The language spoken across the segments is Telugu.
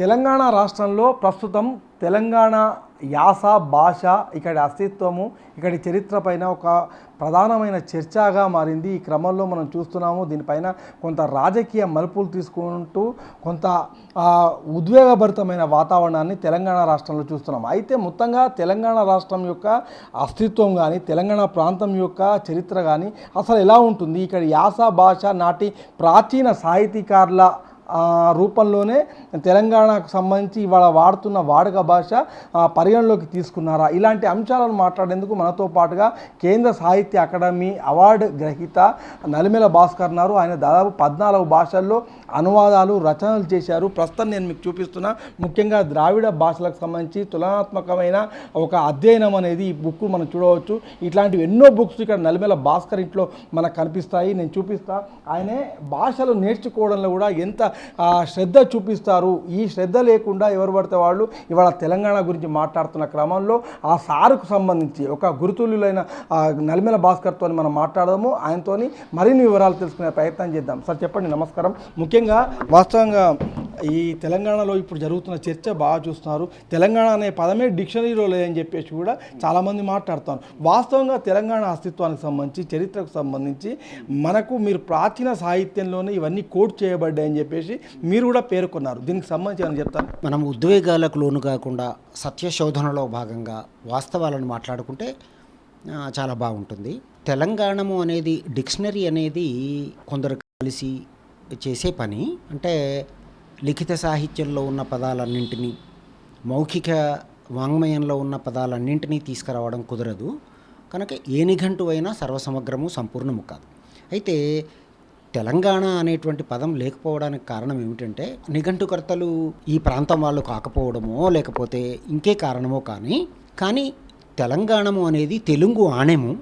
తెలంగాణ రాష్ట్రంలో ప్రస్తుతం తెలంగాణ యాస భాష ఇక్కడి అస్తిత్వము ఇక్కడి చరిత్ర పైన ఒక ప్రధానమైన చర్చగా మారింది. ఈ క్రమంలో మనం చూస్తున్నాము దీనిపైన కొంత రాజకీయ మలుపులు తీసుకుంటూ కొంత ఉద్వేగభరితమైన వాతావరణాన్ని తెలంగాణ రాష్ట్రంలో చూస్తున్నాం. అయితే మొత్తంగా తెలంగాణ రాష్ట్రం యొక్క అస్తిత్వం కానీ తెలంగాణ ప్రాంతం యొక్క చరిత్ర కానీ అసలు ఎలా ఉంటుంది, ఇక్కడ యాస భాష నాటి ప్రాచీన సాహితీకారుల రూపంలోనే తెలంగాణకు సంబంధించి ఇవాళ వాడుతున్న వాడుక భాష పరిగణలోకి తీసుకున్నారా? ఇలాంటి అంశాలను మాట్లాడేందుకు మనతో పాటుగా కేంద్ర సాహిత్య అకాడమీ అవార్డు గ్రహీత నలిమెల భాస్కర్ ఉన్నారు. ఆయన దాదాపు 14 భాషల్లో అనువాదాలు రచనలు చేశారు. ప్రస్తుతం నేను మీకు చూపిస్తున్నా ముఖ్యంగా ద్రావిడ భాషలకు సంబంధించి తులనాత్మకమైన ఒక అధ్యయనం అనేది ఈ బుక్ మనం చూడవచ్చు. ఇట్లాంటివి ఎన్నో బుక్స్ ఇక్కడ నలిమెల భాస్కర్ ఇంట్లో మనకు కనిపిస్తాయి. నేను చూపిస్తా. ఆయనే భాషలు నేర్చుకోవడంలో కూడా ఎంత శ్రద్ధ చూపిస్తారు. ఈ శ్రద్ధ లేకుండా ఎవరు పడితే వాళ్ళు ఇవాళ తెలంగాణ గురించి మాట్లాడుతున్న క్రమంలో ఆ సారుకు సంబంధించి ఒక గురుతుల్యులైన నలిమెల భాస్కర్తో మనం మాట్లాడదాము. ఆయనతో మరిన్ని వివరాలు తెలుసుకునే ప్రయత్నం చేద్దాం. సార్ చెప్పండి. నమస్కారం. ముఖ్యంగా వాస్తవంగా ఈ తెలంగాణలో ఇప్పుడు జరుగుతున్న చర్చ బాగా చూస్తున్నారు. తెలంగాణ అనే పదమే డిక్షనరీలో లేదని చెప్పేసి కూడా చాలామంది మాట్లాడుతున్నారు. వాస్తవంగా తెలంగాణ అస్తిత్వానికి సంబంధించి చరిత్రకు సంబంధించి మనకు మీరు ప్రాచీన సాహిత్యంలోనే ఇవన్నీ కోట్ చేయబడ్డాయని చెప్పేసి మీరు కూడా పేర్కొన్నారు. దీనికి సంబంధించి అని చెప్తాను. మనం ఉద్వేగాలకు లోను కాకుండా సత్యశోధనలో భాగంగా వాస్తవాలను మాట్లాడుకుంటే చాలా బాగుంటుంది. తెలంగాణము అనేది డిక్షనరీ అనేది కొందరు కలిసి చేసే పని. అంటే లిఖిత సాహిత్యంలో ఉన్న పదాలన్నింటినీ మౌఖిక వాంగ్మయంలో ఉన్న పదాలన్నింటినీ తీసుకురావడం కుదరదు. కనుక ఏ నిఘంటు అయినా సర్వసమగ్రము సంపూర్ణము కాదు. అయితే తెలంగాణ అనేటువంటి పదం లేకపోవడానికి కారణం ఏమిటంటే నిఘంటుకర్తలు ఈ ప్రాంతం వాళ్ళు కాకపోవడమో లేకపోతే ఇంకే కారణమో కానీ తెలంగాణము అనేది తెలుగు ఆణెము.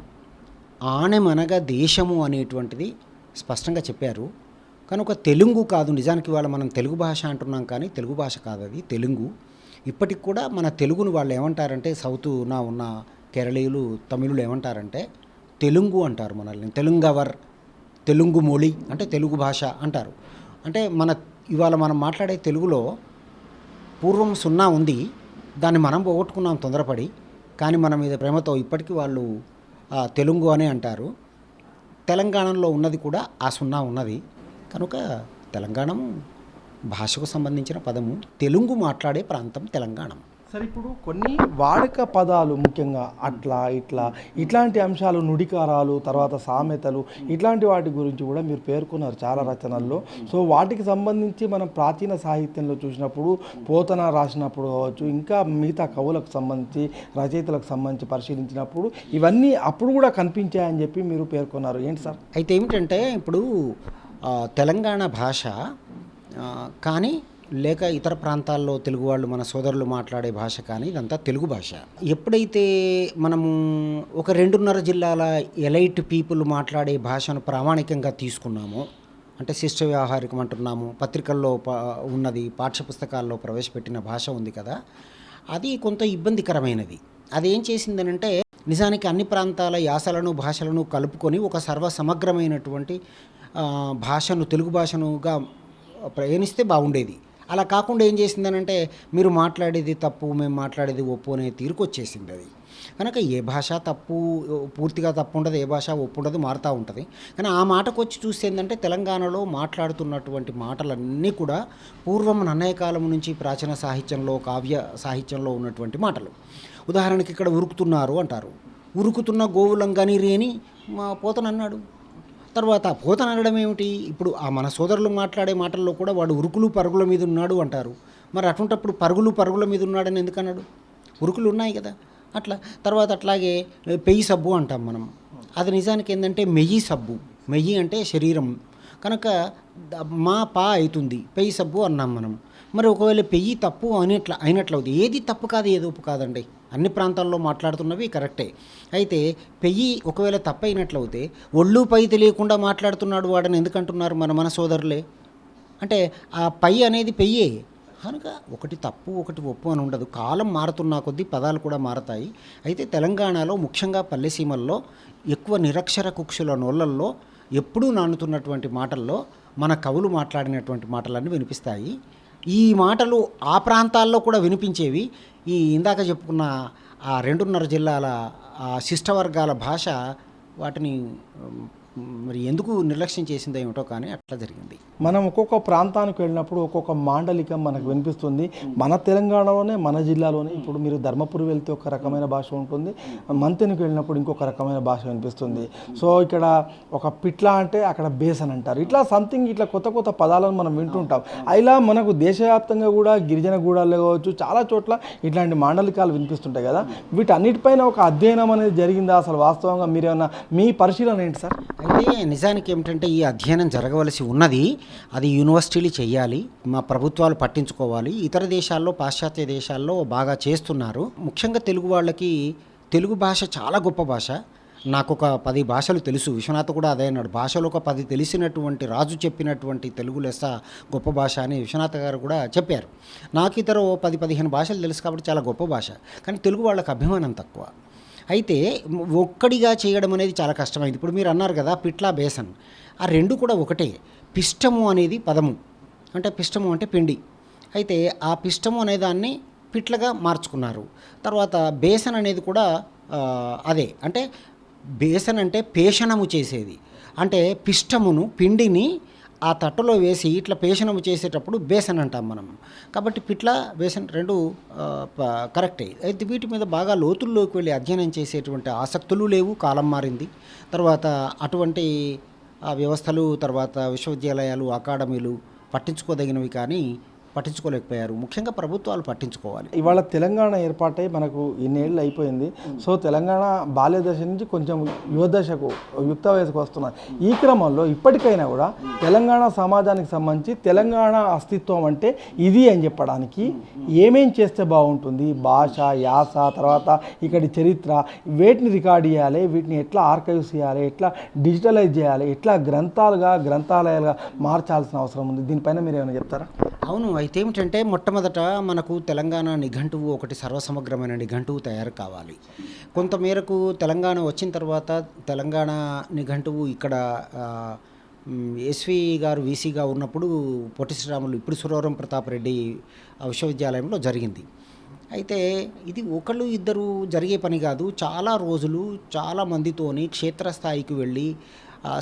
ఆణెమనగా దేశము అనేటువంటిది స్పష్టంగా చెప్పారు. కనుక తెలుగు కాదు, నిజానికి వాళ్ళ మనం తెలుగు భాష అంటున్నాం కానీ తెలుగు భాష కాదు, అది తెలుగు. ఇప్పటికి కూడా మన తెలుగును వాళ్ళు ఏమంటారంటే సౌత్న ఉన్న కేరళీయులు తమిళులు ఏమంటారంటే తెలుగు అంటారు. మనల్ని తెలుగవర్, తెలుగు మొళి అంటే తెలుగు భాష అంటారు. అంటే ఇవాళ మనం మాట్లాడే తెలుగులో పూర్వం 0 ఉంది, దాన్ని మనం పోగొట్టుకున్నాం తొందరపడి. కానీ మన మీద ప్రేమతో ఇప్పటికీ వాళ్ళు తెలుగు అనే అంటారు. తెలంగాణలో ఉన్నది కూడా ఆ 0 ఉన్నది. కనుక తెలంగాణము భాషకు సంబంధించిన పదము. తెలుగు మాట్లాడే ప్రాంతం తెలంగాణ. సరే, ఇప్పుడు కొన్ని వాడుక పదాలు ముఖ్యంగా అట్లా ఇట్లా ఇట్లాంటి అంశాలు, నుడికారాలు, తర్వాత సామెతలు, ఇట్లాంటి వాటి గురించి కూడా మీరు పేర్కొన్నారు చాలా రచనల్లో. సో వాటికి సంబంధించి మనం ప్రాచీన సాహిత్యంలో చూసినప్పుడు పోతన రాసినప్పుడు కావచ్చు, ఇంకా మిగతా కవులకు సంబంధించి రచయితలకు సంబంధించి పరిశీలించినప్పుడు ఇవన్నీ అప్పుడు కూడా కనిపించాయని చెప్పి మీరు పేర్కొన్నారు. ఏంటి సార్? అయితే ఏమిటంటే ఇప్పుడు తెలంగాణ భాష కానీ లేక ఇతర ప్రాంతాల్లో తెలుగు వాళ్ళు మన సోదరులు మాట్లాడే భాష కానీ ఇదంతా తెలుగు భాష. ఎప్పుడైతే మనము ఒక 2.5 జిల్లాల ఎలైట్ పీపుల్ మాట్లాడే భాషను ప్రామాణికంగా తీసుకున్నామో, అంటే శిష్ట వ్యవహారికం అంటున్నాము, పత్రికల్లో ఉన్నది, పాఠ్యపుస్తకాల్లో ప్రవేశపెట్టిన భాష ఉంది కదా, అది కొంత ఇబ్బందికరమైనది. అదేం చేసిందనంటే నిజానికి అన్ని ప్రాంతాల యాసలను భాషలను కలుపుకొని ఒక సర్వసమగ్రమైనటువంటి భాషను తెలుగు భాషనుగా ప్రయాణిస్తే బాగుండేది. అలా కాకుండా ఏం చేసిందనంటే మీరు మాట్లాడేది తప్పు, మేము మాట్లాడేది ఒప్పు అనే తీరుకు వచ్చేసింది అది. కనుక ఏ భాష తప్పు పూర్తిగా తప్పు ఉండదు, ఏ భాష ఒప్పు ఉండదు, మారుతూ ఉంటుంది. కానీ ఆ మాటకు వచ్చి చూస్తే ఏంటంటే తెలంగాణలో మాట్లాడుతున్నటువంటి మాటలన్నీ కూడా పూర్వం నన్నయ్య కాలం నుంచి ప్రాచీన సాహిత్యంలో, కావ్య సాహిత్యంలో ఉన్నటువంటి మాటలు. ఉదాహరణకి ఇక్కడ ఉరుకుతున్నారు అంటారు. ఉరుకుతున్న గోవులంగనిరి అని పోతన అన్నాడు. తర్వాత పోతన అనడం ఏమిటి? ఇప్పుడు మన సోదరులు మాట్లాడే మాటల్లో కూడా వాడు ఉరుకులు పరుగుల మీద ఉన్నాడు అంటారు. మరి అటువంటప్పుడు పరుగుల మీద ఉన్నాడని ఎందుకన్నాడు? ఉరుకులు ఉన్నాయి కదా అట్లా. తర్వాత అట్లాగే పెయ్యి సబ్బు అంటాం మనం. అది నిజానికి ఏంటంటే మెయ్యి సబ్బు. మెయ్యి అంటే శరీరం కనుక పా అవుతుంది, పెయ్యి సబ్బు అన్నాం మనం. మరి ఒకవేళ పెయ్యి తప్పు అయినట్లవుతుంది. ఏది తప్పు కాదు, ఏది ఒప్పు కాదండి. అన్ని ప్రాంతాల్లో మాట్లాడుతున్నవి కరెక్టే. అయితే పెయ్యి ఒకవేళ తప్పు అయినట్లయితే ఒళ్ళు పై తెలియకుండా మాట్లాడుతున్నాడు వాడని ఎందుకంటున్నారు మన సోదరులే? అంటే ఆ పై అనేది పెయ్యే. కనుక ఒకటి తప్పు ఒకటి ఒప్పు అని ఉండదు. కాలం మారుతున్న కొద్దీ పదాలు కూడా మారతాయి. అయితే తెలంగాణలో ముఖ్యంగా పల్లెసీమల్లో ఎక్కువ నిరక్షర కుక్షుల నోళ్ళల్లో ఎప్పుడూ నానుతున్నటువంటి మాటల్లో మన కవులు మాట్లాడినటువంటి మాటలన్నీ వినిపిస్తాయి. ఈ మాటలు ఆ ప్రాంతాల్లో కూడా వినిపించేవి. ఈ ఇందాక చెప్పుకున్న ఆ 2.5 జిల్లాల ఆ శిష్టవర్గాల భాష వాటిని మరి ఎందుకు నిర్లక్ష్యం చేసిందో ఏమిటో కానీ అట్లా జరిగింది. మనం ఒక్కొక్క ప్రాంతానికి వెళ్ళినప్పుడు ఒక్కొక్క మాండలికం మనకు వినిపిస్తుంది. మన తెలంగాణలోనే మన జిల్లాలోనే ఇప్పుడు మీరు ధర్మపురి వెళ్తే ఒక రకమైన భాష ఉంటుంది, మంతెనకి వెళ్ళినప్పుడు ఇంకొక రకమైన భాష వినిపిస్తుంది. సో ఇక్కడ ఒక పిట్ల అంటే అక్కడ బేసన్ అంటారు. ఇట్లా సంథింగ్ ఇట్లా కొత్త కొత్త పదాలను మనం వింటుంటాం. ఇలా మనకు దేశవ్యాప్తంగా కూడా గిరిజన గూడాల్లో కావచ్చు చాలా చోట్ల ఇట్లాంటి మాండలికాలు వినిపిస్తుంటాయి కదా. వీటన్నిటిపైన ఒక అధ్యయనం అనేది జరిగిందా అసలు వాస్తవంగా? మీరేమన్నా మీ పరిశీలన ఏంటి సార్? అయితే నిజానికి ఏమిటంటే ఈ అధ్యయనం జరగవలసి ఉన్నది. అది యూనివర్సిటీలు చేయాలి, మా ప్రభుత్వాలు పట్టించుకోవాలి. ఇతర దేశాల్లో, పాశ్చాత్య దేశాల్లో బాగా చేస్తున్నారు. ముఖ్యంగా తెలుగు వాళ్ళకి తెలుగు భాష చాలా గొప్ప భాష. నాకు ఒక 10 భాషలు తెలుసు. విశ్వనాథ్ కూడా అదే అన్నాడు, భాషలో ఒక 10 తెలిసినటువంటి రాజు చెప్పినటువంటి తెలుగు లెస్స గొప్ప భాష అని విశ్వనాథ్ గారు కూడా చెప్పారు. నాకు ఇతర 10-15 భాషలు తెలుసు కాబట్టి చాలా గొప్ప భాష. కానీ తెలుగు వాళ్ళకి అభిమానం తక్కువ. అయితే ఒక్కడిగా చేయడం అనేది చాలా కష్టమైంది. ఇప్పుడు మీరు అన్నారు కదా పిట్లా బేసన్, ఆ రెండు కూడా ఒకటే. పిష్టము అనేది పదము, అంటే పిష్టము అంటే పిండి. అయితే ఆ పిష్టము అనే దాన్ని పిట్లగా మార్చుకున్నారు. తర్వాత బేసన్ అనేది కూడా అదే, అంటే బేసన్ అంటే పేషణము చేసేది. అంటే పిష్టమును పిండిని ఆ తట్టలో వేసి ఇట్లా పేషణము చేసేటప్పుడు బేసన్ అంటాం మనం. కాబట్టి పిట్ల బేసన్ రెండు కరెక్టే. అయితే వీటి మీద బాగా లోతుల్లోకి వెళ్ళి అధ్యయనం చేసేటువంటి ఆసక్తులు లేవు, కాలం మారింది. తర్వాత అటువంటి వ్యవస్థలు, తర్వాత విశ్వవిద్యాలయాలు, అకాడమీలు పట్టించుకోదగినవి కానీ పట్టించుకోలేకపోయారు. ముఖ్యంగా ప్రభుత్వాలు పట్టించుకోవాలి. ఇవాళ తెలంగాణ ఏర్పాటై మనకు ఇన్నేళ్ళు అయిపోయింది. సో తెలంగాణ బాల్య దశ నుంచి కొంచెం యువదశకు, యుక్త వయసుకు వస్తున్నారు. ఈ క్రమంలో ఇప్పటికైనా కూడా తెలంగాణ సమాజానికి సంబంధించి తెలంగాణ అస్తిత్వం అంటే ఇది అని చెప్పడానికి ఏమేం చేస్తే బాగుంటుంది? భాష, యాస, తర్వాత ఇక్కడి చరిత్ర, వీటిని రికార్డ్ చేయాలి, వీటిని ఎట్లా ఆర్కైవ్స్ చేయాలి, ఎట్లా డిజిటలైజ్ చేయాలి, ఎట్లా గ్రంథాలయాలుగా మార్చాల్సిన అవసరం ఉంది. దీనిపైన మీరు ఏమైనా చెప్తారా? అవును. అయితే ఏమిటంటే మొట్టమొదట మనకు తెలంగాణ నిఘంటువు ఒకటి సర్వసమగ్రమైన నిఘంటువు తయారు కావాలి. కొంతమేరకు తెలంగాణ వచ్చిన తర్వాత తెలంగాణ నిఘంటువు ఇక్కడ ఎస్వి గారు వీసీగా ఉన్నప్పుడు పొట్టి శ్రీరాములు, ఇప్పుడు సురవరం ప్రతాప్ రెడ్డి విశ్వవిద్యాలయంలో జరిగింది. అయితే ఇది ఒకళ్ళు ఇద్దరు జరిగే పని కాదు. చాలా రోజులు చాలా మందితోని క్షేత్రస్థాయికి వెళ్ళి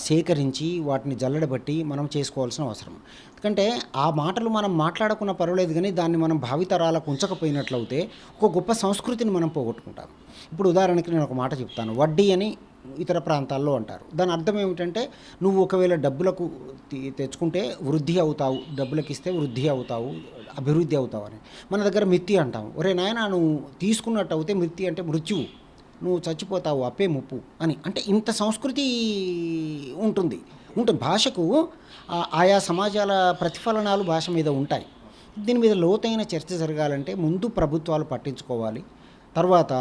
సేకరించి వాటిని జల్లెడబట్టి మనం చేసుకోవాల్సిన అవసరం. ఎందుకంటే ఆ మాటలు మనం మాట్లాడకున్న పర్వాలేదు, కానీ దాన్ని మనం భావితరాలకు ఉంచకపోయినట్లయితే ఒక గొప్ప సంస్కృతిని మనం పోగొట్టుకుంటాం. ఇప్పుడు ఉదాహరణకి నేను ఒక మాట చెప్తాను. వడ్డీ అని ఇతర ప్రాంతాల్లో అంటారు. దాని అర్థం ఏమిటంటే నువ్వు ఒకవేళ డబ్బులకు తెచ్చుకుంటే వృద్ధి అవుతావు, డబ్బులకు ఇస్తే వృద్ధి అవుతావు, అభివృద్ధి అవుతావు అని. మన దగ్గర మిత్తి అంటాం. ఒరే నాయన, నువ్వు తీసుకున్నట్టు అయితే మిత్తి అంటే మృత్యువు, నువ్వు చచ్చిపోతావు, అప్పే ముప్పు అని. అంటే ఇంత సంస్కృతి ఉంటుంది. భాషకు ఆయా సమాజాల ప్రతిఫలనాలు భాష మీద ఉంటాయి. దీని మీద లోతైన చర్చ జరగాలంటే ముందు ప్రభుత్వాలు పట్టించుకోవాలి. తర్వాత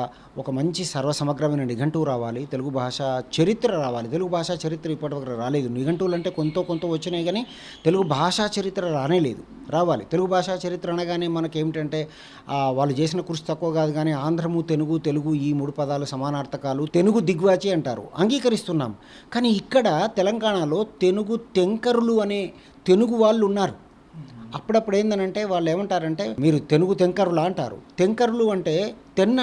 ఒక మంచి సర్వసమగ్రమైన నిఘంటువు రావాలి, తెలుగు భాష చరిత్ర రావాలి. తెలుగు భాషా చరిత్ర ఇప్పటివరకు రాలేదు. నిఘంటువులు అంటే కొంత వచ్చినాయి, కానీ తెలుగు భాషా చరిత్ర రావాలి. తెలుగు భాషా చరిత్ర అనగానే మనకేమిటంటే వాళ్ళు చేసిన కృషి తక్కువ కాదు, కానీ ఆంధ్రము, తెలుగు ఈ 3 పదాలు సమానార్థకాలు, తెనుగు దిగ్వాచి అంటారు, అంగీకరిస్తున్నాం. కానీ ఇక్కడ తెలంగాణలో తెనుగు తెంకరులు అనే తెనుగు వాళ్ళు ఉన్నారు. అప్పుడప్పుడు ఏందనంటే వాళ్ళు ఏమంటారంటే మీరు తెనుగు తెంకరులా అంటారు. తెంకరులు అంటే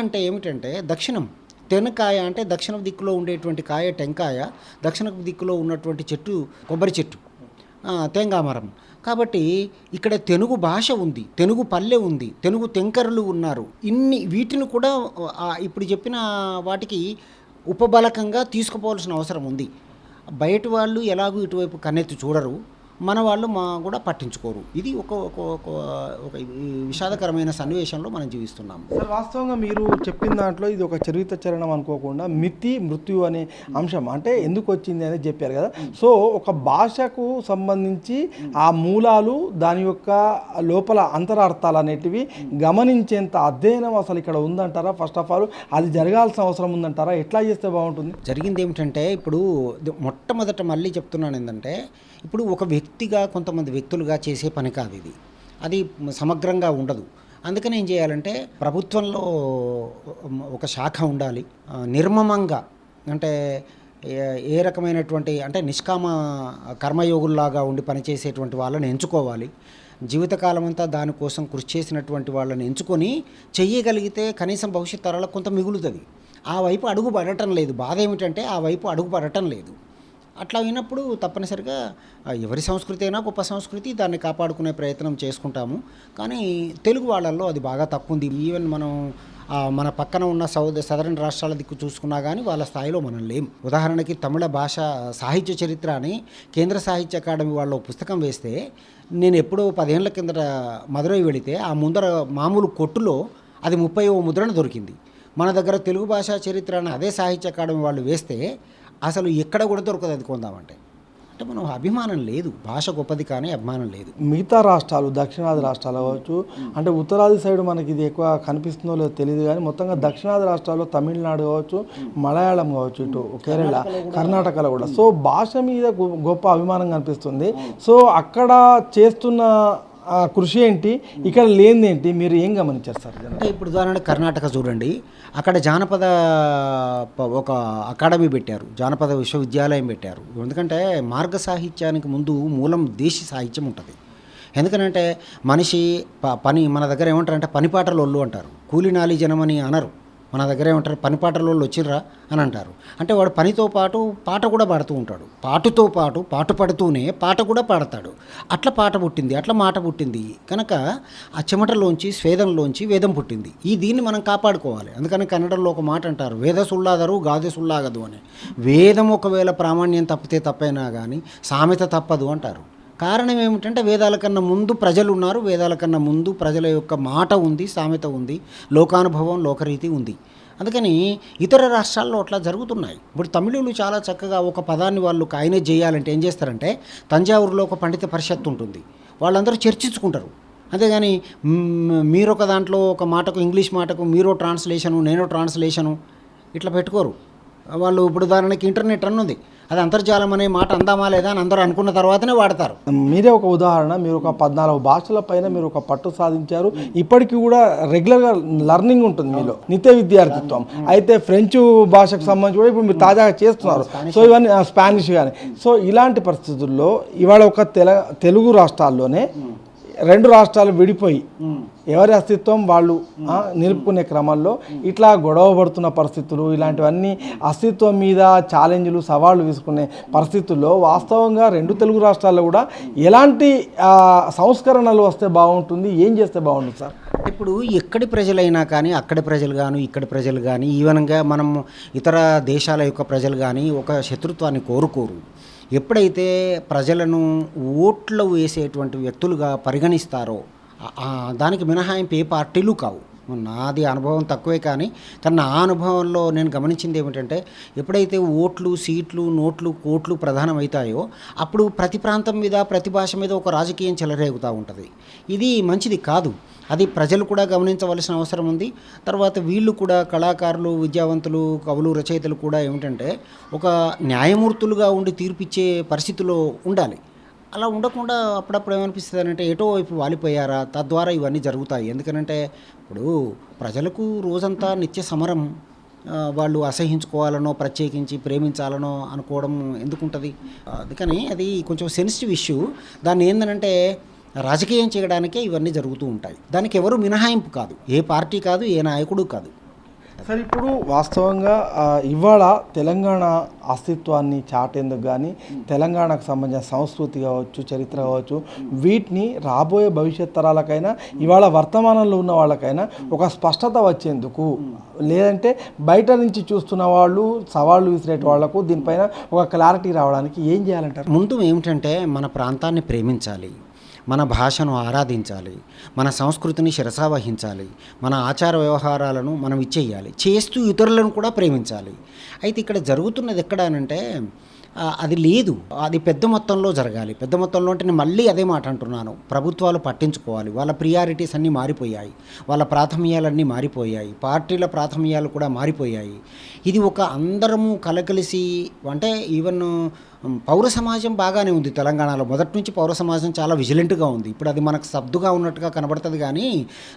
అంటే ఏమిటంటే దక్షిణం. తెనకాయ అంటే దక్షిణ దిక్కులో ఉండేటువంటి కాయ టెంకాయ, దక్షిణ దిక్కులో ఉన్నటువంటి చెట్టు కొబ్బరి చెట్టు, తేంగామరం. కాబట్టి ఇక్కడ తెలుగు భాష ఉంది, తెలుగు పల్లె ఉంది, తెలుగు తెంకరులు ఉన్నారు. వీటిని కూడా ఇప్పుడు చెప్పిన వాటికి ఉపబలకంగా తీసుకుపోవాల్సిన అవసరం ఉంది. బయట వాళ్ళు ఎలాగూ ఇటువైపు కన్నెత్తి చూడరు, మన వాళ్ళు కూడా పట్టించుకోరు. ఇది ఒక విషాదకరమైన సన్నివేశంలో మనం జీవిస్తున్నాము. సార్ వాస్తవంగా మీరు చెప్పిన దాంట్లో ఇది ఒక చరిత్ర చరణం అనుకోకుండా మితి మృత్యు అనే అంశం అంటే ఎందుకు వచ్చింది అనేది చెప్పారు కదా. సో ఒక భాషకు సంబంధించి ఆ మూలాలు, దాని యొక్క లోపల అంతరార్థాలు అనేటివి గమనించేంత అధ్యయనం అసలు ఇక్కడ ఉందంటారా? ఫస్ట్ ఆఫ్ ఆల్ అది జరగాల్సిన అవసరం ఉందంటారా? ఎట్లా చేస్తే బాగుంటుంది? జరిగింది ఏమిటంటే ఇప్పుడు మొట్టమొదట మళ్ళీ చెప్తున్నాను ఏంటంటే, ఇప్పుడు ఒక వ్యక్తిగా కొంతమంది వ్యక్తులుగా చేసే పని కాదు ఇది. అది సమగ్రంగా ఉండదు. అందుకని ఏం చేయాలంటే ప్రభుత్వంలో ఒక శాఖ ఉండాలి, నిర్మమంగా, అంటే ఏ రకమైనటువంటి అంటే నిష్కామ కర్మయోగుల్లాగా ఉండి పనిచేసేటువంటి వాళ్ళని ఎంచుకోవాలి. జీవితకాలం అంతా దానికోసం కృషి చేసినటువంటి వాళ్ళని ఎంచుకొని చెయ్యగలిగితే కనీసం భవిష్యత్ తరాలకు కొంత మిగులుతుంది. ఆ వైపు అడుగు పడటం లేదు. బాధ ఏమిటంటే ఆ వైపు అడుగు పడటం లేదు. అట్లా అయినప్పుడు తప్పనిసరిగా ఎవరి సంస్కృతి అయినా గొప్ప సంస్కృతి, దాన్ని కాపాడుకునే ప్రయత్నం చేసుకుంటాము. కానీ తెలుగు వాళ్ళల్లో అది బాగా తక్కువ ఉంది. ఈవెన్ మనం మన పక్కన ఉన్న సదరన్ రాష్ట్రాల దిక్కు చూసుకున్నా కానీ వాళ్ళ స్థాయిలో మనం లేం. ఉదాహరణకి తమిళ భాష సాహిత్య చరిత్ర అని కేంద్ర సాహిత్య అకాడమీ వాళ్ళు పుస్తకం వేస్తే, నేను ఎప్పుడో 10 ఏళ్ల కిందట మదురై వెళితే ఆ ముందర మామూలు కొట్టులో అది 30వ ముద్రణ దొరికింది. మన దగ్గర తెలుగు భాషా చరిత్ర అని అదే సాహిత్య అకాడమీ వాళ్ళు వేస్తే అసలు ఎక్కడ కూడా దొరకదు అది కొందామంటే. అంటే మనం అభిమానం లేదు, భాష గొప్పది కానీ అభిమానం లేదు. మిగతా రాష్ట్రాలు, దక్షిణాది రాష్ట్రాలు కావచ్చు, అంటే ఉత్తరాది సైడ్ మనకి ఇది ఎక్కువ కనిపిస్తుందో లేదో తెలియదు కానీ మొత్తంగా దక్షిణాది రాష్ట్రాల్లో తమిళనాడు కావచ్చు, మలయాళం కావచ్చు, ఇటు కేరళ, కర్ణాటకలో కూడా సో భాష మీద గొప్ప అభిమానం కనిపిస్తుంది. సో అక్కడ చేస్తున్న కృషి ఏంటి, ఇక్కడ లేనిదేంటి, మీరు ఏం గమనించారు సార్? అంటే ఇప్పుడు ఉదాహరణ కర్ణాటక చూడండి, అక్కడ జానపద ఒక అకాడమీ పెట్టారు, జానపద విశ్వవిద్యాలయం పెట్టారు. ఎందుకంటే మార్గ సాహిత్యానికి ముందు మూలం దేశీ సాహిత్యం ఉంటుంది. ఎందుకంటే మనిషి పని, మన దగ్గర ఏమంటారంటే పనిపాటలోళ్ళు అంటారు, కూలినాలి జనమని అనరు. మన దగ్గర ఏమంటారు, పనిపాటలోళ్ళు వచ్చిర్రా అని అంటారు. అంటే వాడు పనితో పాటు పాట కూడా పాడుతూ ఉంటాడు, పాటుతో పాటు పాటు పడుతూనే పాట కూడా పాడతాడు. అట్లా పాట పుట్టింది, అట్లా మాట పుట్టింది. కనుక ఆ చెమటలోంచి స్వేదంలోంచి వేదం పుట్టింది. దీన్ని మనం కాపాడుకోవాలి. అందుకని కన్నడంలో ఒక మాట అంటారు, వేద సుల్లాదరు గాదె సుల్లాగదు అని. వేదం ఒకవేళ ప్రామాణ్యం తప్పితే తప్పైనా కానీ సామెత తప్పదు అంటారు. కారణం ఏమిటంటే వేదాల కన్నా ముందు ప్రజలు ఉన్నారు, వేదాల కన్నా ముందు ప్రజల యొక్క మాట ఉంది, సామెత ఉంది, లోకానుభవం, లోకరీతి ఉంది. అందుకని ఇతర రాష్ట్రాల్లో అట్లా జరుగుతున్నాయి. ఇప్పుడు తమిళులు చాలా చక్కగా ఒక పదాన్ని వాళ్ళు కాయినేజ్ చేయాలంటే ఏం చేస్తారంటే, తంజావూరులో ఒక పండిత పరిషత్తు ఉంటుంది, వాళ్ళందరూ చర్చించుకుంటారు. అంతేగాని మీరొక దాంట్లో ఒక మాటకు, ఇంగ్లీష్ మాటకు మీరో ట్రాన్స్లేషను, నేనో ట్రాన్స్లేషను ఇట్లా పెట్టుకోరు వాళ్ళు. ఇప్పుడు ఉదాహరణకి ఇంటర్నెట్ అన్నది, అది అంతర్జాలం అనే మాట అందామా లేదా అని అందరూ అనుకున్న తర్వాతనే వాడతారు. మీరే ఒక ఉదాహరణ, మీరు ఒక 14 భాషల పైన మీరు ఒక పట్టు సాధించారు. ఇప్పటికీ కూడా రెగ్యులర్గా లర్నింగ్ ఉంటుంది మీలో, నిత్య విద్యార్థిత్వం. అయితే ఫ్రెంచ్ భాషకు సంబంధించి కూడా ఇప్పుడు మీరు తాజాగా చేస్తున్నారు. సో ఇవన్నీ స్పానిష్ కానీ. సో ఇలాంటి పరిస్థితుల్లో ఇవాళ ఒక తెలుగు రాష్ట్రాల్లోనే 2 రాష్ట్రాలు విడిపోయి ఎవరి అస్తిత్వం వాళ్ళు నిలుపుకునే క్రమంలో ఇట్లా గొడవ పడుతున్న పరిస్థితులు, ఇలాంటివన్నీ అస్తిత్వం మీద ఛాలెంజ్లు, సవాళ్ళు తీసుకునే పరిస్థితుల్లో వాస్తవంగా 2 తెలుగు రాష్ట్రాల్లో కూడా ఎలాంటి సంస్కరణలు వస్తే బాగుంటుంది, ఏం చేస్తే బాగుంటుంది సార్? ఇప్పుడు ఎక్కడి ప్రజలైనా కానీ, అక్కడి ప్రజలు కానీ, ఇక్కడి ప్రజలు కానీ, ఈవెన్గా మనం ఇతర దేశాల యొక్క ప్రజలు కానీ ఒక శత్రుత్వాన్ని కోరుకోరు. ఎప్పుడైతే ప్రజలను ఓట్లు వేసేటువంటి వ్యక్తులుగా పరిగణిస్తారో దానికి మినహాయింపు ఏ పార్టీలు కావు. నాది అనుభవం తక్కువే కానీ నా అనుభవంలో నేను గమనించింది ఏమిటంటే, ఎప్పుడైతే ఓట్లు, సీట్లు, నోట్లు, కోట్లు ప్రధానమవుతాయో అప్పుడు ప్రతి ప్రాంతం మీద, ప్రతి భాష మీద ఒక రాజకీయం చెలరేగుతూ ఉంటుంది. ఇది మంచిది కాదు. అది ప్రజలు కూడా గమనించవలసిన అవసరం ఉంది. తర్వాత వీళ్ళు కూడా, కళాకారులు, విద్యావంతులు, కవులు, రచయితలు కూడా ఏమిటంటే ఒక న్యాయమూర్తులుగా ఉండి తీర్పిచ్చే పరిస్థితిలో ఉండాలి. అలా ఉండకుండా అప్పుడప్పుడు ఏమనిపిస్తుంది అంటే ఎటో వైపు వాలిపోయారా, తద్వారా ఇవన్నీ జరుగుతాయి. ఎందుకనంటే ఇప్పుడు ప్రజలకు రోజంతా నిత్య సమరం, వాళ్ళు అసహించుకోవాలనో, ప్రత్యేకించి ప్రేమించాలనో అనుకోవడం ఎందుకుంటుంది? అందుకని అది కొంచెం సెన్సిటివ్ ఇష్యూ. దాన్ని ఏంటంటే రాజకీయం చేయడానికే ఇవన్నీ జరుగుతూ ఉంటాయి. దానికి ఎవరు మినహాయింపు కాదు, ఏ పార్టీ కాదు, ఏ నాయకుడు కాదు. సార్ ఇప్పుడు వాస్తవంగా ఇవాళ తెలంగాణ అస్తిత్వాన్ని చాటేందుకు కానీ, తెలంగాణకు సంబంధించిన సంస్కృతి కావచ్చు, చరిత్ర కావచ్చు, వీటిని రాబోయే భవిష్యత్ తరాలకైనా, ఇవాళ వర్తమానంలో ఉన్న వాళ్ళకైనా ఒక స్పష్టత వచ్చేందుకు, లేదంటే బయట నుంచి చూస్తున్న వాళ్ళు, సవాళ్ళు విసిరే వాళ్లకు దీనిపైన ఒక క్లారిటీ రావడానికి ఏం చేయాలంటారు? ముందు ఏమిటంటే మన ప్రాంతాన్ని ప్రేమించాలి, మన భాషను ఆరాధించాలి, మన సంస్కృతిని శిరసావహించాలి, మన ఆచార వ్యవహారాలను మనం ఇచ్చేయాలి, చేస్తూ ఇతరులను కూడా ప్రేమించాలి. అయితే ఇక్కడ జరుగుతున్నది ఎక్కడ అనంటే అది లేదు. అది పెద్ద మొత్తంలో జరగాలి. పెద్ద మొత్తంలో అంటే నేను మళ్ళీ అదే మాట అంటున్నాను, ప్రభుత్వాలు పట్టించుకోవాలి. వాళ్ళ ప్రియారిటీస్ అన్నీ మారిపోయాయి, వాళ్ళ ప్రాథమ్యాలన్నీ మారిపోయాయి, పార్టీల ప్రాథమ్యాలు కూడా మారిపోయాయి. ఇది ఒక అందరము కలకలిసి, అంటే ఈవెన్ పౌర సమాజం బాగానే ఉంది తెలంగాణలో. మొదటి నుంచి పౌర సమాజం చాలా విజిలెంట్గా ఉంది. ఇప్పుడు అది మనకు సబ్దుగా ఉన్నట్టుగా కనబడుతుంది కానీ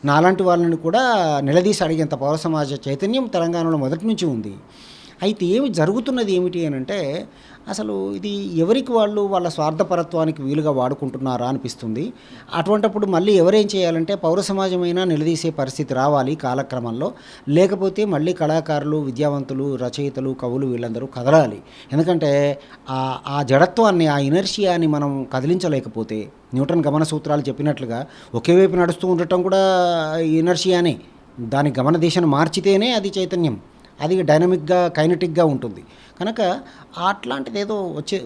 నాలాంటి వాళ్ళని కూడా నిలదీసి అడిగేంత పౌర సమాజ చైతన్యం తెలంగాణలో మొదటి నుంచి ఉంది. అయితే ఏమి జరుగుతున్నది ఏమిటి అని అంటే అసలు ఇది ఎవరికి వాళ్ళు వాళ్ళ స్వార్థపరత్వానికి వీలుగా వాడుకుంటున్నారా అనిపిస్తుంది. అటువంటప్పుడు మళ్ళీ ఎవరేం చేయాలంటే పౌర సమాజమైనా నిలదీసే పరిస్థితి రావాలి కాలక్రమంలో. లేకపోతే మళ్ళీ కళాకారులు, విద్యావంతులు, రచయితలు, కవులు వీళ్ళందరూ కదలాలి. ఎందుకంటే ఆ జడత్వాన్ని, ఆ ఇనర్షియాని మనం కదిలించలేకపోతే, న్యూటన్ గమన సూత్రాలు చెప్పినట్లుగా ఒకే వైపు నడుస్తూ ఉండటం కూడా ఇనర్షియానే. దాని గమన దిశను మార్చితేనే అది చైతన్యం, అది డైనమిక్గా, కైనటిక్గా ఉంటుంది. కనుక అట్లాంటిది ఏదో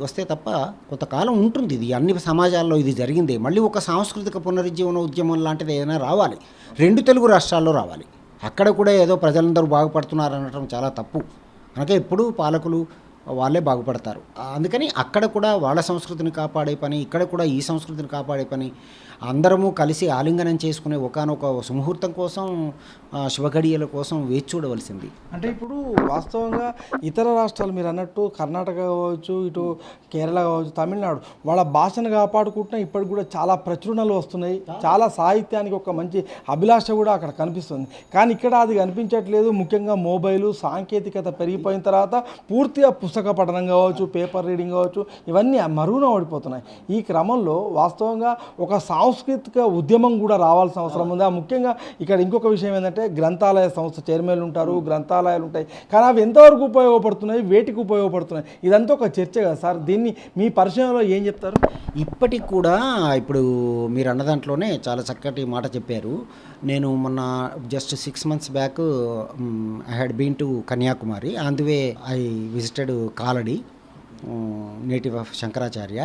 వస్తే తప్ప కొంతకాలం ఉంటుంది. ఇది అన్ని సమాజాల్లో ఇది జరిగిందే. మళ్ళీ ఒక సాంస్కృతిక పునరుజ్జీవన ఉద్యమం లాంటిది ఏదైనా రావాలి, 2 తెలుగు రాష్ట్రాల్లో రావాలి. అక్కడ కూడా ఏదో ప్రజలందరూ బాగుపడుతున్నారు అనడం చాలా తప్పు. కనుక ఎప్పుడూ పాలకులు వాళ్ళే బాగుపడతారు. అందుకని అక్కడ కూడా వాళ్ళ సంస్కృతిని కాపాడే పని, ఇక్కడ కూడా ఈ సంస్కృతిని కాపాడే పని, అందరము కలిసి ఆలింగనం చేసుకునే ఒకానొక సుముహూర్తం కోసం, శుభఘడియల కోసం వేచి చూడవలసింది. అంటే ఇప్పుడు వాస్తవంగా ఇతర రాష్ట్రాలు మీరు అన్నట్టు కర్ణాటక కావచ్చు, ఇటు కేరళ కావచ్చు, తమిళనాడు, వాళ్ళ భాషను కాపాడుకుంటున్నా ఇప్పటికి కూడా చాలా ప్రచురణలు వస్తున్నాయి. చాలా సాహిత్యానికి ఒక మంచి అభిలాష కూడా అక్కడ కనిపిస్తుంది. కానీ ఇక్కడ అది కనిపించట్లేదు. ముఖ్యంగా మొబైలు, సాంకేతికత పెరిగిపోయిన తర్వాత పూర్తిగా పుస్తక పఠనం కావచ్చు, పేపర్ రీడింగ్ కావచ్చు, ఇవన్నీ మరుగున పడిపోతున్నాయి. ఈ క్రమంలో వాస్తవంగా ఒక సాంస్కృతిక ఉద్యమం కూడా రావాల్సిన అవసరం ఉంది. ముఖ్యంగా ఇక్కడ ఇంకొక విషయం ఏంటంటే గ్రంథాలయ సంస్థ చైర్మన్లు ఉంటారు, గ్రంథాలయాలు ఉంటాయి. కానీ అవి ఎంతవరకు ఉపయోగపడుతున్నాయి, వేటికి ఉపయోగపడుతున్నాయి, ఇదంతా ఒక చర్చ కదా సార్. దీన్ని మీ పరిచయంలో ఏం చెప్తారు? ఇప్పటికి కూడా ఇప్పుడు మీరు అన్న దాంట్లోనే చాలా చక్కటి మాట చెప్పారు. నేను మొన్న just 6 months back I had been to Kanyakumari. On the way I visited Kalady, native of Shankaracharya.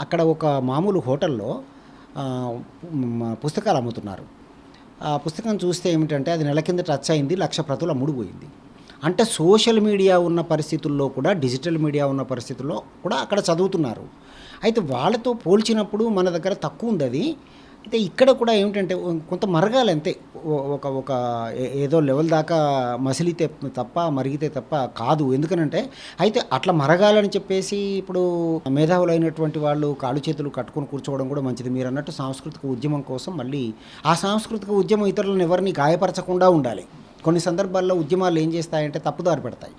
అక్కడ ఒక మామూలు హోటల్లో పుస్తకాలు అమ్ముతున్నారు. ఆ పుస్తకం చూస్తే ఏమిటంటే అది నెల కింద టచ్ అయింది, 1,00,000 ప్రతులు అమ్ముడుపోయింది. అంటే సోషల్ మీడియా ఉన్న పరిస్థితుల్లో కూడా, డిజిటల్ మీడియా ఉన్న పరిస్థితుల్లో కూడా అక్కడ చదువుతున్నారు. అయితే వాళ్ళతో పోల్చినప్పుడు మన దగ్గర తక్కువ ఉంది అది. అయితే ఇక్కడ కూడా ఏమిటంటే కొంత మరగాలి అంతే. ఒక ఏదో లెవెల్ దాకా మసిలితే తప్ప, మరిగితే తప్ప కాదు. ఎందుకనంటే అయితే అట్లా మరగాలని చెప్పేసి ఇప్పుడు మేధావులైనటువంటి వాళ్ళు కాళ్ళు చేతులు కట్టుకొని కూర్చోవడం కూడా మంచిది. మీరు అన్నట్టు సాంస్కృతిక ఉద్యమం కోసం మళ్ళీ ఆ సాంస్కృతిక ఉద్యమం ఇతరులను ఎవరిని గాయపరచకుండా ఉండాలి. కొన్ని సందర్భాల్లో ఉద్యమాలు ఏం చేస్తాయంటే తప్పుదారి పెడతాయి.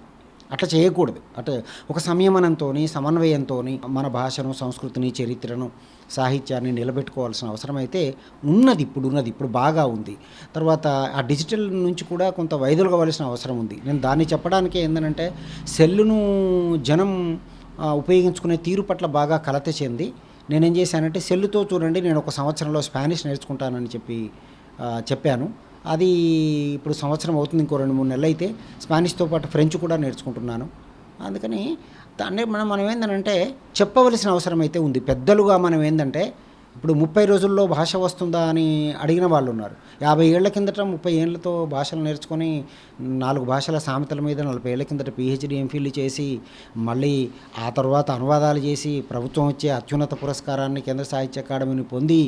అట్లా చేయకూడదు. అట్లా ఒక సంయమనంతో, సమన్వయంతో మన భాషను, సంస్కృతిని, చరిత్రను, సాహిత్యాన్ని నిలబెట్టుకోవాల్సిన అవసరం అయితే ఉన్నది. ఇప్పుడు బాగా ఉంది. తర్వాత ఆ డిజిటల్ నుంచి కూడా కొంత వైదొలగవలసిన అవసరం ఉంది. నేను దాన్ని చెప్పడానికే ఏంటంటే సెల్లును జనం ఉపయోగించుకునే తీరు పట్ల బాగా కలత చెంది నేనేం చేశానంటే సెల్లుతో చూడండి, నేను 1 సంవత్సరంలో స్పానిష్ నేర్చుకుంటానని చెప్పాను. అది ఇప్పుడు సంవత్సరం అవుతుంది. ఇంకో 2-3 నెలలు అయితే స్పానిష్తో పాటు ఫ్రెంచ్ కూడా నేర్చుకుంటున్నాను. అందుకని దాన్ని మనం ఏంటంటే చెప్పవలసిన అవసరం అయితే ఉంది. పెద్దలుగా మనం ఏంటంటే ఇప్పుడు 30 రోజుల్లో భాష వస్తుందా అని అడిగిన వాళ్ళు ఉన్నారు. 50 ఏళ్ల కిందట 30 ఏళ్లతో భాషలు నేర్చుకొని 4 భాషల సామెతల మీద 40 ఏళ్ల కిందట PhD MPhil చేసి మళ్ళీ ఆ తర్వాత అనువాదాలు చేసి ప్రభుత్వం వచ్చే అత్యున్నత పురస్కారాన్ని కేంద్ర సాహిత్య అకాడమీని పొంది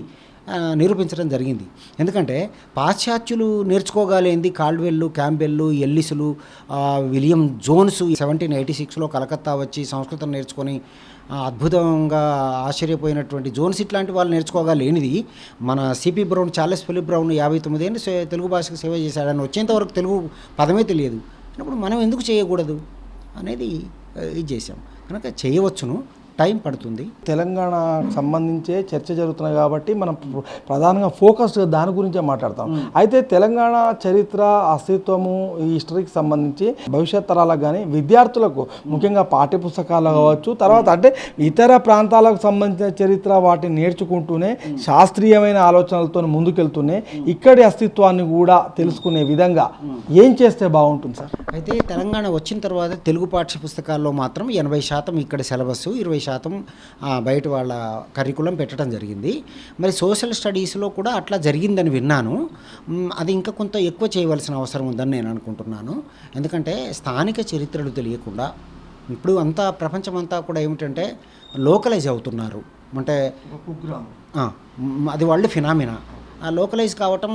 నిరూపించడం జరిగింది. ఎందుకంటే పాశ్చాత్యులు నేర్చుకోగలిగింది కాల్డ్వెల్, క్యాంబెల్, ఎల్లిస్లు, విలియం జోన్స్ 1786లో కలకత్తా వచ్చి సంస్కృతం నేర్చుకొని అద్భుతంగా ఆశ్చర్యపోయినటువంటి జోన్స్ ఇట్లాంటి వాళ్ళు నేర్చుకోగలేనిది మన CP Brown, Charles Philip Brown 59 ఏళ్ళు తెలుగు భాషకు సేవ చేశాడని వచ్చేంతవరకు తెలుగు పదమే తెలియదు. అప్పుడు మనం ఎందుకు చేయకూడదు అనేది ఇది చేసాం. కనుక చేయవచ్చును, టైం పడుతుంది. తెలంగాణకు సంబంధించే చర్చ జరుగుతున్నాయి కాబట్టి మనం ప్రధానంగా ఫోకస్గా దాని గురించే మాట్లాడతాం. అయితే తెలంగాణ చరిత్ర, అస్తిత్వము, ఈ హిస్టరీకి సంబంధించి భవిష్యత్ తరాలకు కానీ విద్యార్థులకు ముఖ్యంగా పాఠ్యపుస్తకాలు కావచ్చు, తర్వాత అంటే ఇతర ప్రాంతాలకు సంబంధించిన చరిత్ర వాటిని నేర్చుకుంటూనే శాస్త్రీయమైన ఆలోచనలతో ముందుకెళ్తూనే ఇక్కడి అస్తిత్వాన్ని కూడా తెలుసుకునే విధంగా ఏం చేస్తే బాగుంటుంది సార్? అయితే తెలంగాణ వచ్చిన తర్వాత తెలుగు పాఠ్య పుస్తకాల్లో మాత్రం 80% ఇక్కడ సిలబస్, 20% బయట వాళ్ళ కరికులం పెట్టడం జరిగింది. మరి సోషల్ స్టడీస్లో కూడా అట్లా జరిగిందని విన్నాను. అది ఇంకా కొంత ఎక్కువ చేయవలసిన అవసరం ఉందని నేను అనుకుంటున్నాను. ఎందుకంటే స్థానిక చరిత్రలు తెలియకుండా ఇప్పుడు అంతా ప్రపంచమంతా కూడా ఏమిటంటే లోకలైజ్ అవుతున్నారు. అంటే అది వాళ్ళు ఫినామినా. లోకలైజ్ కావటం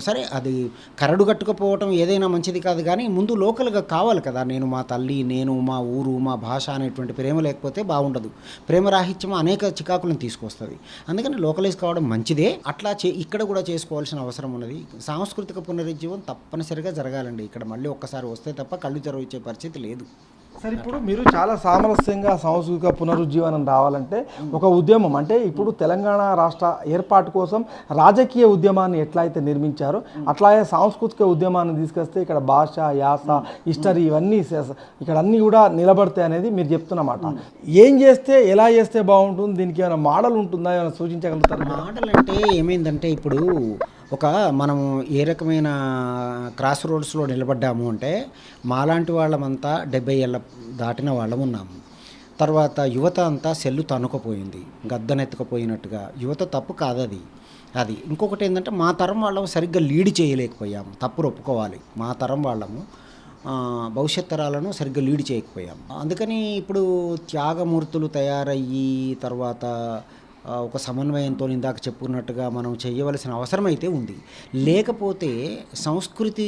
సరే, అది కరడు కట్టుకుపోవటం ఏదైనా మంచిది కాదు, కానీ ముందు లోకల్గా కావాలి కదా. నేను మా తల్లి, నేను మా ఊరు, మా భాష అనేటువంటి ప్రేమ లేకపోతే బాగుండదు. ప్రేమరాహిత్యం అనేక చికాకులను తీసుకొస్తుంది. అందుకని లోకలైజ్ కావడం మంచిదే. అట్లా ఇక్కడ కూడా చేసుకోవాల్సిన అవసరం ఉన్నది. సాంస్కృతిక పునరుజ్జీవం తప్పనిసరిగా జరగాలండి. ఇక్కడ మళ్ళీ ఒక్కసారి వస్తే తప్ప కళ్ళు తెరవచ్చే పరిస్థితి లేదు. సరే, ఇప్పుడు మీరు చాలా సామరస్యంగా సాంస్కృతిక పునరుజ్జీవనం రావాలంటే ఒక ఉద్యమం, అంటే ఇప్పుడు తెలంగాణ రాష్ట్ర ఏర్పాటు కోసం రాజకీయ ఉద్యమాన్ని ఎట్లా అయితే నిర్మించారో అట్లాగే సాంస్కృతిక ఉద్యమాన్ని తీసుకొస్తే ఇక్కడ భాష, యాస, హిస్టరీ ఇవన్నీ ఇక్కడ అన్నీ కూడా నిలబడతాయి అనేది మీరు చెప్తున్నమాట. ఏం చేస్తే ఎలా చేస్తే బాగుంటుంది, దీనికి ఏమైనా మోడల్ ఉంటుందా, ఏమైనా సూచించగలుగుతారు? మోడల్ అంటే ఏమైందంటే, ఇప్పుడు మనం ఏ రకమైన క్రాస్ రోడ్స్లో నిలబడ్డాము అంటే, మాలాంటి వాళ్ళమంతా 70 ఏళ్ళ దాటిన వాళ్ళం ఉన్నాము. తర్వాత యువత అంతా సెల్లు తనుకపోయింది, గద్దనెత్తుకపోయినట్టుగా. యువత తప్పు కాదు అది ఇంకొకటి ఏంటంటే, మా తరం వాళ్ళము సరిగ్గా లీడ్ చేయలేకపోయాము. తప్పులు ఒప్పుకోవాలి. మా తరం వాళ్ళము భవిష్యత్ తరాలను సరిగ్గా లీడ్ చేయకపోయాము. అందుకని ఇప్పుడు త్యాగమూర్తులు తయారయ్యి తర్వాత ఒక సమన్వయంతో ఇందాక చెప్పుకున్నట్టుగా మనం చేయవలసిన అవసరం అయితే ఉంది. లేకపోతే సంస్కృతి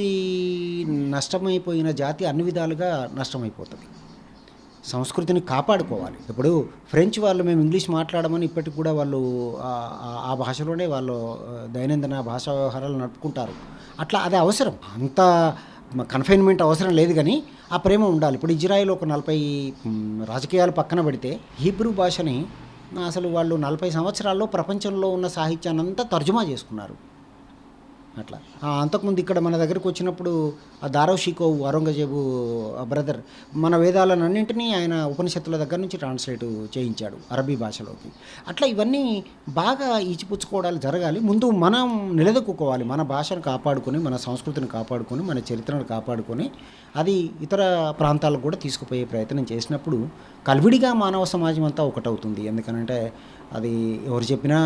నష్టమైపోయిన జాతి అన్ని విధాలుగా నష్టమైపోతుంది. సంస్కృతిని కాపాడుకోవాలి. ఇప్పుడు ఫ్రెంచ్ వాళ్ళు మేము ఇంగ్లీష్ మాట్లాడమని ఇప్పటికి కూడా వాళ్ళు ఆ భాషలోనే వాళ్ళు దైనందిన భాషా వ్యవహారాలు నడుపుకుంటారు. అట్లా అది అవసరం. అంత కన్ఫైన్మెంట్ అవసరం లేదు, కానీ ఆ ప్రేమ ఉండాలి. ఇప్పుడు ఇజ్రాయెల్ ఒక 40 రాజకీయాలు పక్కన పెడితే హీబ్రూ భాషని అసలు వాళ్ళు 40 సంవత్సరాల్లో ప్రపంచంలో ఉన్న సాహిత్యాన్ని అంతా తర్జుమా చేసుకున్నారు. అట్లా అంతకుముందు ఇక్కడ మన దగ్గరకు వచ్చినప్పుడు ఆ దారవ్ షికోవ్, ఔరంగజేబు బ్రదర్, మన వేదాలన్నింటినీ ఆయన ఉపనిషత్తుల దగ్గర నుంచి ట్రాన్స్లేట్ చేయించాడు అరబీ భాషలోకి. అట్లా ఇవన్నీ బాగా ఈచిపుచ్చుకోవడాలు జరగాలి. ముందు మనం నిలదొక్కుకోవాలి. మన భాషను కాపాడుకొని, మన సంస్కృతిని కాపాడుకొని, మన చరిత్రను కాపాడుకొని అది ఇతర ప్రాంతాలకు కూడా తీసుకుపోయే ప్రయత్నం చేసినప్పుడు కలివిడిగా మానవ సమాజం అంతా ఒకటవుతుంది. ఎందుకనంటే అది ఎవరు చెప్పినా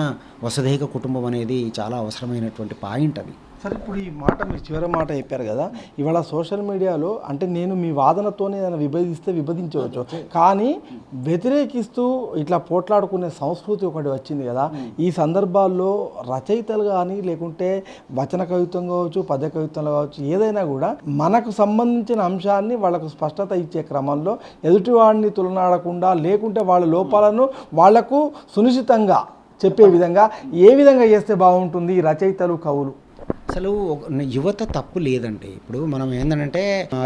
వసుధైక కుటుంబం అనేది చాలా అవసరమైనటువంటి పాయింట్ అది. సరే, ఇప్పుడు ఈ మాట మీరు చివరి మాట చెప్పారు కదా, ఇవాళ సోషల్ మీడియాలో అంటే నేను మీ వాదనతోనే ఏదైనా విభజిస్తే విభజించవచ్చు, కానీ వ్యతిరేకిస్తూ ఇట్లా పోట్లాడుకునే సంస్కృతి ఒకటి వచ్చింది కదా. ఈ సందర్భాల్లో రచయితలు కానీ లేకుంటే వచన కవిత్వం కావచ్చు, పద్య కవిత్వంలో కావచ్చు, ఏదైనా కూడా మనకు సంబంధించిన అంశాన్ని వాళ్ళకు స్పష్టత ఇచ్చే క్రమంలో ఎదుటివాడిని తులనాడకుండా లేకుంటే వాళ్ళ లోపాలను వాళ్లకు సునిశ్చితంగా చెప్పే విధంగా ఏ విధంగా చేస్తే బాగుంటుంది ఈ రచయితలు, కవులు? అసలు యువత తప్పు లేదండి. ఇప్పుడు మనం ఏంటంటే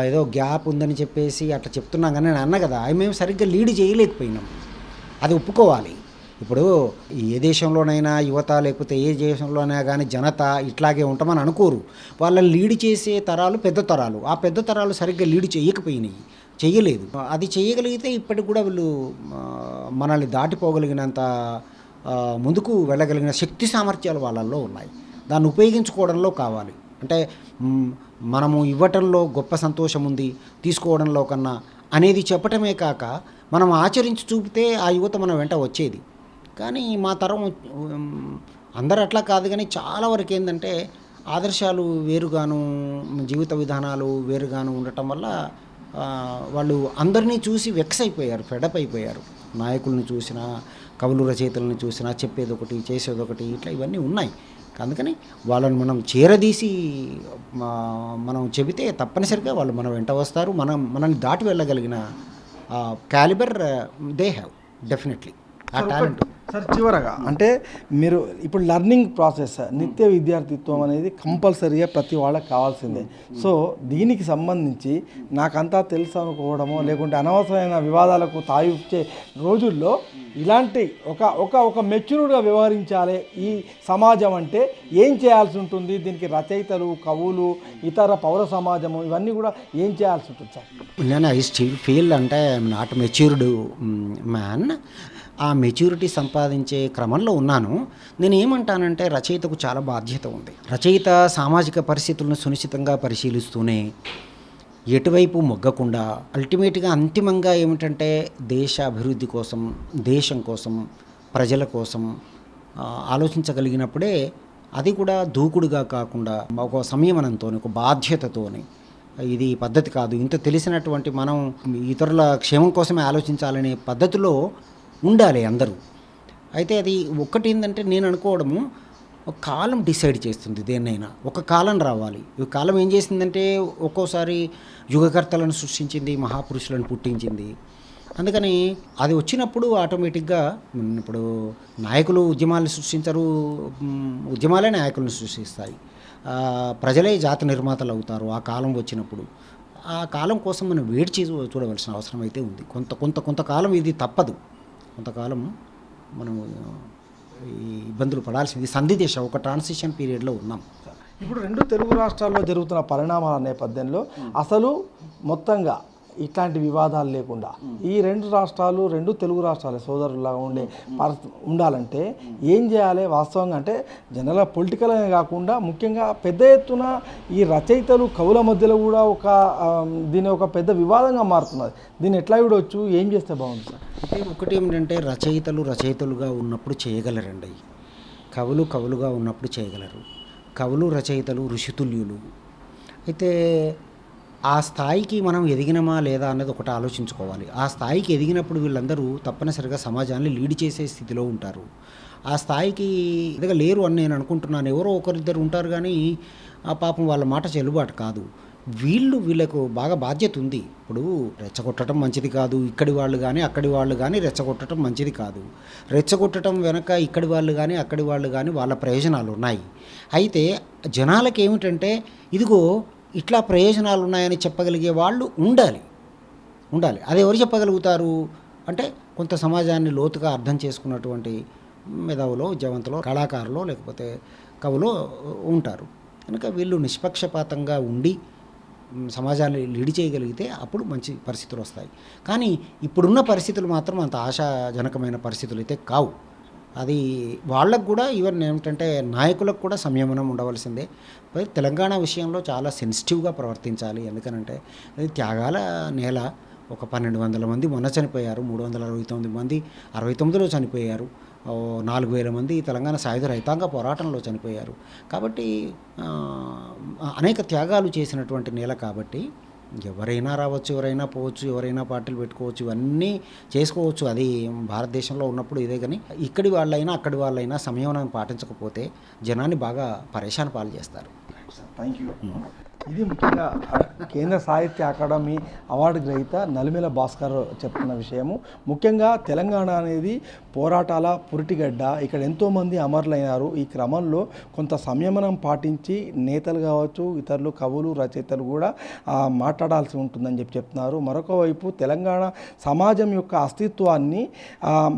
ఏదో గ్యాప్ ఉందని చెప్పేసి అట్లా చెప్తున్నాం, కానీ నేను అన్నా కదా, అవి మేము సరిగ్గా లీడ్ చేయలేకపోయినాం. అది ఒప్పుకోవాలి. ఇప్పుడు ఏ దేశంలోనైనా యువత లేకపోతే ఏ దేశంలోనైనా కానీ జనత ఇట్లాగే ఉంటామని అనుకోరు. వాళ్ళని లీడ్ చేసే తరాలు పెద్ద తరాలు, ఆ పెద్ద తరాలు సరిగ్గా లీడ్ చేయకపోయినాయి, చేయలేదు. అది చేయగలిగితే ఇప్పటికి కూడా వీళ్ళు మనల్ని దాటిపోగలిగినంత ముందుకు వెళ్ళగలిగిన శక్తి సామర్థ్యాలు వాళ్ళల్లో ఉన్నాయి. దాన్ని ఉపయోగించుకోవడంలో కావాలి. అంటే మనము ఇవ్వటంలో గొప్ప సంతోషం ఉంది, తీసుకోవడంలో కన్నా అనేది చెప్పటమే కాక మనం ఆచరించి చూపితే ఆ యువత మన వెంట వచ్చేది. కానీ మా తరం అందరూ అట్లా కాదు, కానీ చాలా వరకు ఏంటంటే ఆదర్శాలు వేరుగాను, జీవిత విధానాలు వేరుగాను ఉండటం వల్ల వాళ్ళు అందరినీ చూసి వెక్స్ అయిపోయారు, ఫెడప్ అయిపోయారు. నాయకులను చూసినా, కవులు రచయితలను చూసినా చెప్పేది ఒకటి, చేసేది ఒకటి, ఇట్లా ఇవన్నీ ఉన్నాయి. అందుకని వాళ్ళని మనం చేరదీసి మనం చెబితే తప్పనిసరిగా వాళ్ళు మన వెంట వస్తారు. మనల్ని దాటి వెళ్ళగలిగిన క్యాలిబర్ దే హ్యావ్ డెఫినెట్లీ ఆ టాలెంట్. సార్, చివరగా అంటే మీరు ఇప్పుడు లర్నింగ్ ప్రాసెస్, నిత్య విద్యార్థిత్వం అనేది కంపల్సరీగా ప్రతి వాళ్ళకి కావాల్సిందే. సో దీనికి సంబంధించి నాకంతా తెలుసు అనుకోవడమో లేకుంటే అనవసరమైన వివాదాలకు తావిచ్చే రోజుల్లో ఇలాంటి ఒక మెచ్యూర్డ్గా వ్యవహరించాలి ఈ సమాజం అంటే ఏం చేయాల్సి ఉంటుంది? దీనికి రచయితలు, కవులు, ఇతర పౌర సమాజము ఇవన్నీ కూడా ఏం చేయాల్సి ఉంటుంది సార్? నేను ఐ స్టిల్ ఫీల్ అంటే ఐఎమ్ నాట్ మెచ్యూర్డ్ మ్యాన్. ఆ మెచ్యూరిటీ సంపాదించే క్రమంలో ఉన్నాను. నేను ఏమంటానంటే రచయితకు చాలా బాధ్యత ఉంది. రచయిత సామాజిక పరిస్థితులను సునిశ్చితంగా పరిశీలిస్తూనే ఎటువైపు మొగ్గకుండా అల్టిమేట్గా అంతిమంగా ఏమిటంటే దేశ అభివృద్ధి కోసం, దేశం కోసం, ప్రజల కోసం ఆలోచించగలిగినప్పుడే అది కూడా దూకుడుగా కాకుండా ఒక సంయమనంతో, ఒక బాధ్యతతోని ఇది పద్ధతి కాదు, ఇంత తెలిసినటువంటి మనం ఇతరుల క్షేమం కోసమే ఆలోచించాలనే పద్ధతిలో ఉండాలి అందరూ. అయితే అది ఒక్కటి ఏంటంటే నేను అనుకోవడము, ఒక కాలం డిసైడ్ చేస్తుంది దేన్నైనా. ఒక కాలం రావాలి. ఈ కాలం ఏం చేసిందంటే ఒక్కోసారి యుగకర్తలను సృష్టించింది, మహాపురుషులను పుట్టించింది. అందుకని అది వచ్చినప్పుడు ఆటోమేటిక్గా ఇప్పుడు నాయకులు ఉద్యమాలను సృష్టించరు, ఉద్యమాలే నాయకులను సృష్టిస్తాయి. ప్రజలే జాతి నిర్మాతలు అవుతారు ఆ కాలం వచ్చినప్పుడు. ఆ కాలం కోసం మనం వేచి చూడవలసిన అవసరం అయితే ఉంది. కొంతకాలం ఇది తప్పదు. కొంతకాలం మనం ఈ ఇబ్బందులు పడాల్సింది. సంధి దశ, ఒక ట్రాన్సిషన్ పీరియడ్లో ఉన్నాం. ఇప్పుడు రెండు తెలుగు రాష్ట్రాల్లో జరుగుతున్న పరిణామాల నేపథ్యంలో అసలు మొత్తంగా ఇట్లాంటి వివాదాలు లేకుండా ఈ రెండు తెలుగు రాష్ట్రాలు సోదరులాగా ఉండాలంటే ఏం చేయాలి వాస్తవంగా? అంటే జనరల్గా పొలిటికల్గా కాకుండా ముఖ్యంగా పెద్ద ఎత్తున ఈ రచయితలు కవుల మధ్యలో కూడా దీని ఒక పెద్ద వివాదంగా మారుతున్నది. దీన్ని ఎట్లా చూడవచ్చు? ఏం చేస్తే బాగుంది సార్? అంటే ఒకటి ఏమిటంటే రచయితలుగా ఉన్నప్పుడు చేయగలరండి. కవులుగా ఉన్నప్పుడు చేయగలరు. కవులు రచయితలు ఋషితుల్యులు. అయితే ఆ స్థాయికి మనం ఎదిగినమా లేదా అన్నది ఒకటి ఆలోచించుకోవాలి. ఆ స్థాయికి ఎదిగినప్పుడు వీళ్ళందరూ తప్పనిసరిగా సమాజాన్ని లీడ్ చేసే స్థితిలో ఉంటారు. ఆ స్థాయికి ఎదగలేరు అని నేను అనుకుంటున్నాను. ఎవరో ఒకరిద్దరు ఉంటారు కానీ ఆ పాపం వాళ్ళ మాట చెల్లుబాటు కాదు. వీళ్ళకు బాగా బాధ్యత ఉంది. ఇప్పుడు రెచ్చగొట్టడం మంచిది కాదు. ఇక్కడి వాళ్ళు కానీ అక్కడి వాళ్ళు కానీ రెచ్చగొట్టడం మంచిది కాదు. రెచ్చగొట్టడం వెనక ఇక్కడి వాళ్ళు కానీ అక్కడి వాళ్ళు కానీ వాళ్ళ ప్రయోజనాలు ఉన్నాయి. అయితే జనాలకి ఏమిటంటే ఇదిగో ఇట్లా ప్రయోజనాలు ఉన్నాయని చెప్పగలిగే వాళ్ళు ఉండాలి. అది ఎవరు చెప్పగలుగుతారు అంటే కొంత సమాజాన్ని లోతుగా అర్థం చేసుకున్నటువంటి మేధావులో, విద్యావంతులో, కళాకారులో లేకపోతే కవులో ఉంటారు. కనుక వీళ్ళు నిష్పక్షపాతంగా ఉండి సమాజాన్ని లీడ్ చేయగలిగితే అప్పుడు మంచి పరిస్థితులు వస్తాయి. కానీ ఇప్పుడున్న పరిస్థితులు మాత్రం అంత ఆశాజనకమైన పరిస్థితులు అయితే కావు. అది వాళ్ళకు కూడా ఈవెన్ ఏమిటంటే నాయకులకు కూడా సంయమనం ఉండవలసిందే. తెలంగాణ విషయంలో చాలా సెన్సిటివ్గా ప్రవర్తించాలి. ఎందుకనంటే అది త్యాగాల నేల. ఒక 1200 మంది మొన్న చనిపోయారు, 369 మంది 69లో చనిపోయారు, 4000 మంది తెలంగాణ సాయుధ రైతాంగ పోరాటంలో చనిపోయారు. కాబట్టి అనేక త్యాగాలు చేసినటువంటి నేల. కాబట్టి ఎవరైనా రావచ్చు, ఎవరైనా పోవచ్చు, ఎవరైనా పార్టీలు పెట్టుకోవచ్చు, ఇవన్నీ చేసుకోవచ్చు. అది భారతదేశంలో ఉన్నప్పుడు ఇదే. కానీ ఇక్కడి వాళ్ళైనా అక్కడి వాళ్ళైనా సంయమనం పాటించకపోతే జనాన్ని బాగా పరేషాన్ పాలు చేస్తారు. Thank you. ఇది ముఖ్యంగా కేంద్ర సాహిత్య అకాడమీ అవార్డు గ్రహీత నలిమేల భాస్కర్ చెప్తున్న విషయము. ముఖ్యంగా తెలంగాణ అనేది పోరాటాల పురిటిగడ్డ. ఇక్కడ ఎంతోమంది అమరులైనారు. ఈ క్రమంలో కొంత సంయమనం పాటించి నేతలు కావచ్చు, ఇతరులు కవులు రచయితలు కూడా మాట్లాడాల్సి ఉంటుందని చెప్తున్నారు. మరొక వైపు తెలంగాణ సమాజం యొక్క అస్తిత్వాన్ని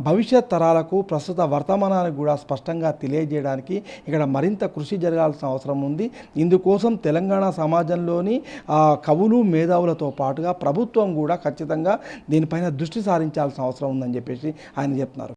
భవిష్యత్ తరాలకు, ప్రస్తుత వర్తమానానికి కూడా స్పష్టంగా తెలియజేయడానికి ఇక్కడ మరింత కృషి జరగాల్సిన అవసరం ఉంది. ఇందుకోసం తెలంగాణ సమాజంలోని కవులు, మేధావులతో పాటుగా ప్రభుత్వం కూడా ఖచ్చితంగా దీనిపైన దృష్టి సారించాల్సిన అవసరం ఉందని చెప్పేసి ఆయన చెప్తున్నారు.